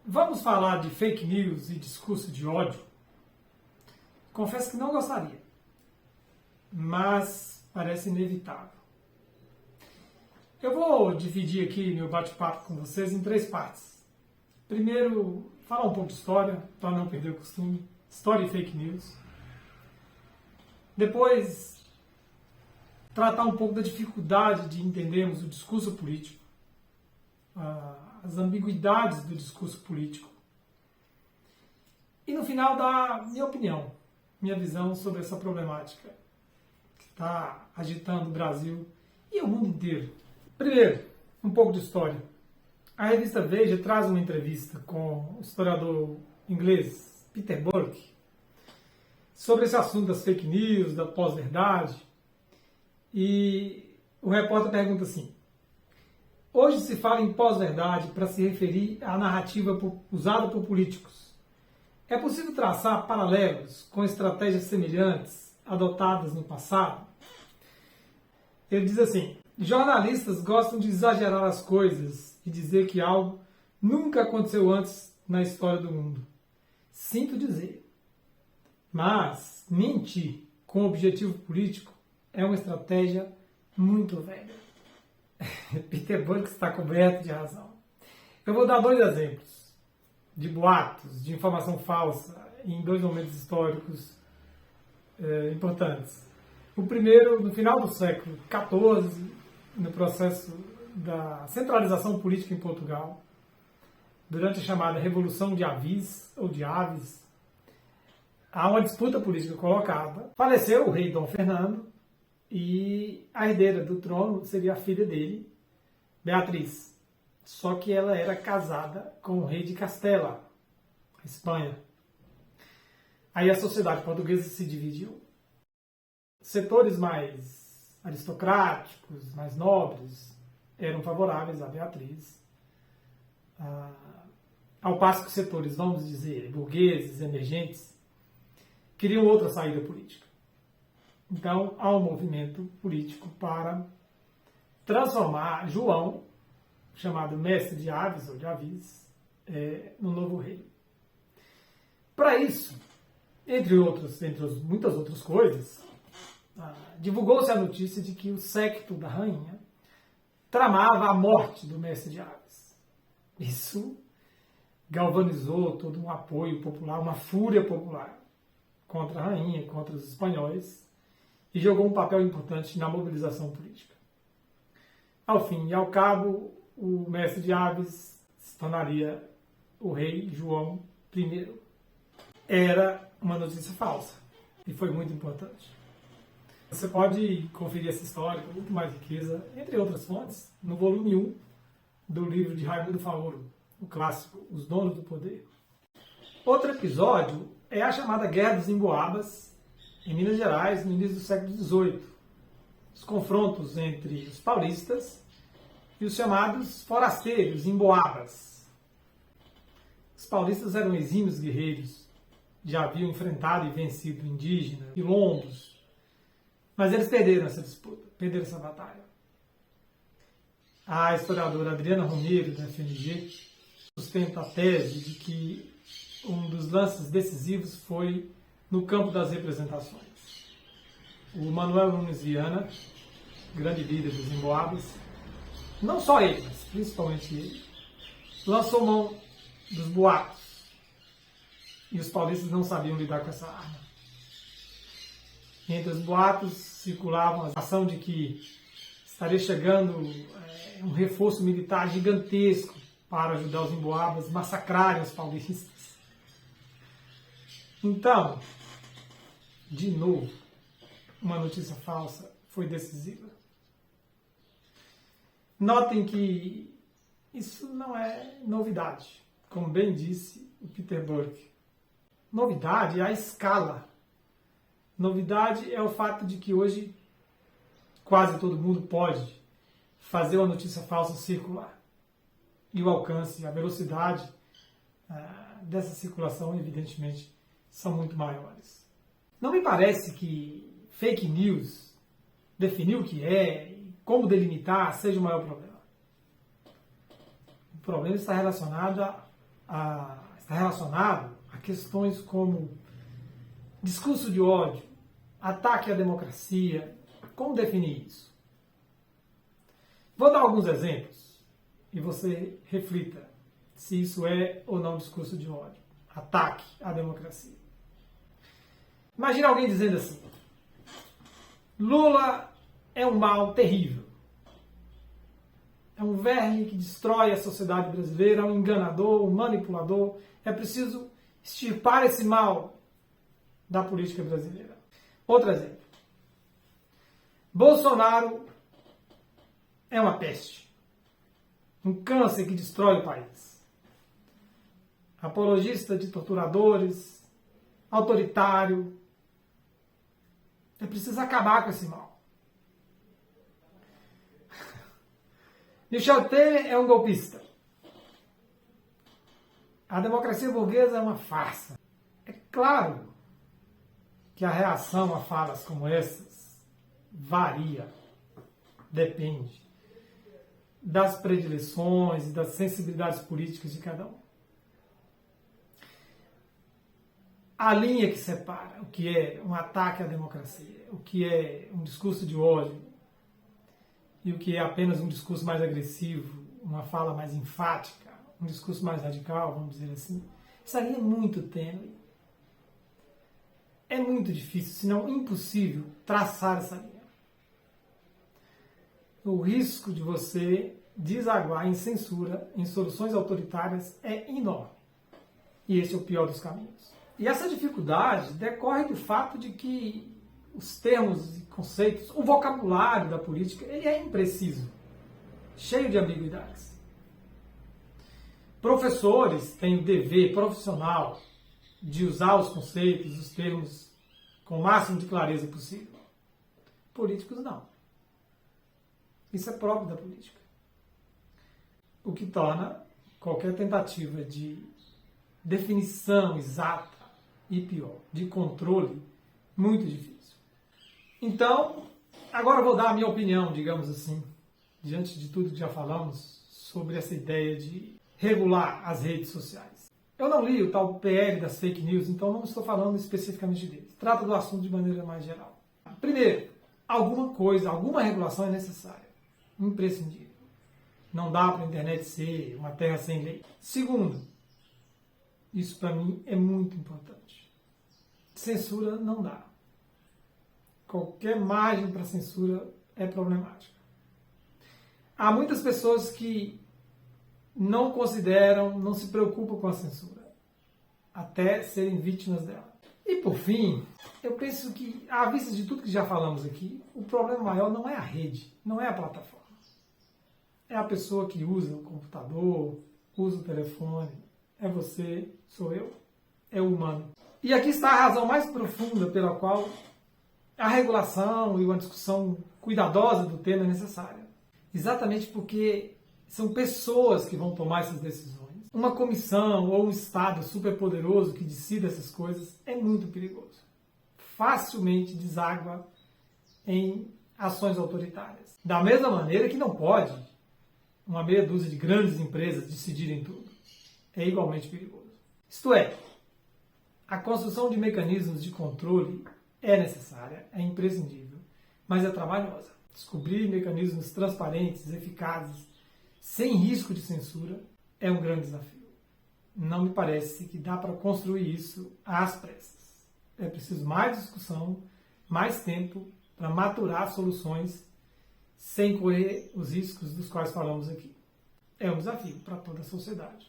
Vamos falar de fake news e discurso de ódio? Confesso que não gostaria, mas parece inevitável. Eu vou dividir aqui meu bate-papo com vocês em três partes. Primeiro, falar um pouco de história, para não perder o costume, história e fake news. Depois, tratar um pouco da dificuldade de entendermos o discurso político, as ambiguidades do discurso político. E no final, dar minha opinião, minha visão sobre essa problemática que está agitando o Brasil e o mundo inteiro. Primeiro, um pouco de história. A revista Veja traz uma entrevista com o historiador inglês Peter Burke sobre esse assunto das fake news, da pós-verdade. E o repórter pergunta assim: hoje se fala em pós-verdade para se referir à narrativa usada por políticos. É possível traçar paralelos com estratégias semelhantes adotadas no passado? Ele diz assim: jornalistas gostam de exagerar as coisas e dizer que algo nunca aconteceu antes na história do mundo. Sinto dizer, mas mentir com objetivo político é uma estratégia muito velha. Peter Burke está coberto de razão. Eu vou dar dois exemplos de boatos, de informação falsa em dois momentos históricos importantes. O primeiro, no final do século XIV, no processo da centralização política em Portugal, durante a chamada Revolução de Avis, ou de Aves, há uma disputa política colocada. Faleceu o rei Dom Fernando e a herdeira do trono seria a filha dele, Beatriz. Só que ela era casada com o rei de Castela, Espanha. Aí a sociedade portuguesa se dividiu. Setores mais aristocráticos, mais nobres, eram favoráveis a Beatriz, ao passo que setores, vamos dizer, burgueses, emergentes, queriam outra saída política. Então, há um movimento político para transformar João, chamado mestre de Aves, ou de Avis, no novo rei. Para isso, entre muitas outras coisas, divulgou-se a notícia de que o séquito da rainha tramava a morte do mestre de Aves. Isso galvanizou todo um apoio popular, uma fúria popular contra a rainha, contra os espanhóis, e jogou um papel importante na mobilização política. Ao fim e ao cabo, o mestre de Aves se tornaria o rei João I. Era uma notícia falsa e foi muito importante. Você pode conferir essa história com muito mais riqueza, entre outras fontes, no volume 1 do livro de Raimundo Faoro, o clássico Os Donos do Poder. Outro episódio é a chamada Guerra dos Emboabas, em Minas Gerais, no início do século XVIII. Os confrontos entre os paulistas e os chamados forasteiros, emboabas. Os paulistas eram exímios guerreiros, já haviam enfrentado e vencido indígenas, quilombos, mas eles perderam essa disputa, perderam essa batalha. A historiadora Adriana Romero, da FMG, sustenta a tese de que um dos lances decisivos foi no campo das representações. O Manuel Nunes Viana, grande líder dos emboabas, não só ele, mas principalmente ele, lançou mão dos boatos. E os paulistas não sabiam lidar com essa arma. Entre os boatos circulava a ação de que estaria chegando um reforço militar gigantesco para ajudar os emboabas a massacrarem os paulistas. Então, de novo, uma notícia falsa foi decisiva. Notem que isso não é novidade, como bem disse o Peter Burke. Novidade é a escala. Novidade é o fato de que hoje quase todo mundo pode fazer uma notícia falsa circular. E o alcance, a velocidade dessa circulação, evidentemente, são muito maiores. Não me parece que fake news, definir o que é e como delimitar, seja o maior problema. O problema está relacionado está relacionado a questões como discurso de ódio, ataque à democracia. Como definir isso? Vou dar alguns exemplos e você reflita se isso é ou não discurso de ódio, ataque à democracia. Imagina alguém dizendo assim: Lula é um mal terrível. É um verme que destrói a sociedade brasileira, é um enganador, um manipulador. É preciso extirpar esse mal da política brasileira. Outro exemplo. Bolsonaro é uma peste. Um câncer que destrói o país. Apologista de torturadores, autoritário. É preciso acabar com esse mal. Michel Temer é um golpista. A democracia burguesa é uma farsa. É claro que a reação a falas como essas varia, depende das predileções e das sensibilidades políticas de cada um. A linha que separa o que é um ataque à democracia, o que é um discurso de ódio e o que é apenas um discurso mais agressivo, uma fala mais enfática, um discurso mais radical, vamos dizer assim, essa linha é muito tênue. É muito difícil, se não impossível, traçar essa linha. O risco de você desaguar em censura, em soluções autoritárias, é enorme. E esse é o pior dos caminhos. E essa dificuldade decorre do fato de que os termos e conceitos, o vocabulário da política, ele é impreciso, cheio de ambiguidades. Professores têm o dever profissional de usar os conceitos, os termos com o máximo de clareza possível. Políticos não. Isso é próprio da política. O que torna qualquer tentativa de definição exata e pior, de controle, muito difícil. Então, agora eu vou dar a minha opinião, digamos assim, diante de tudo que já falamos sobre essa ideia de regular as redes sociais. Eu não li o tal PL das fake news, então não estou falando especificamente dele. Trata do assunto de maneira mais geral. Primeiro, alguma regulação é necessária, imprescindível. Não dá para a internet ser uma terra sem lei. Segundo, isso para mim é muito importante. Censura não dá. Qualquer margem para censura é problemática. Há muitas pessoas que não consideram, não se preocupam com a censura, até serem vítimas dela. E por fim, eu penso que, à vista de tudo que já falamos aqui, o problema maior não é a rede, não é a plataforma. É a pessoa que usa o computador, usa o telefone, é você, sou eu, é o humano. E aqui está a razão mais profunda pela qual a regulação e uma discussão cuidadosa do tema é necessária. Exatamente porque são pessoas que vão tomar essas decisões. Uma comissão ou um Estado superpoderoso que decida essas coisas é muito perigoso. Facilmente deságua em ações autoritárias. Da mesma maneira que não pode uma meia dúzia de grandes empresas decidirem tudo. É igualmente perigoso. Isto é, a construção de mecanismos de controle é necessária, é imprescindível, mas é trabalhosa. Descobrir mecanismos transparentes, eficazes, sem risco de censura, é um grande desafio. Não me parece que dá para construir isso às pressas. É preciso mais discussão, mais tempo para maturar soluções sem correr os riscos dos quais falamos aqui. É um desafio para toda a sociedade.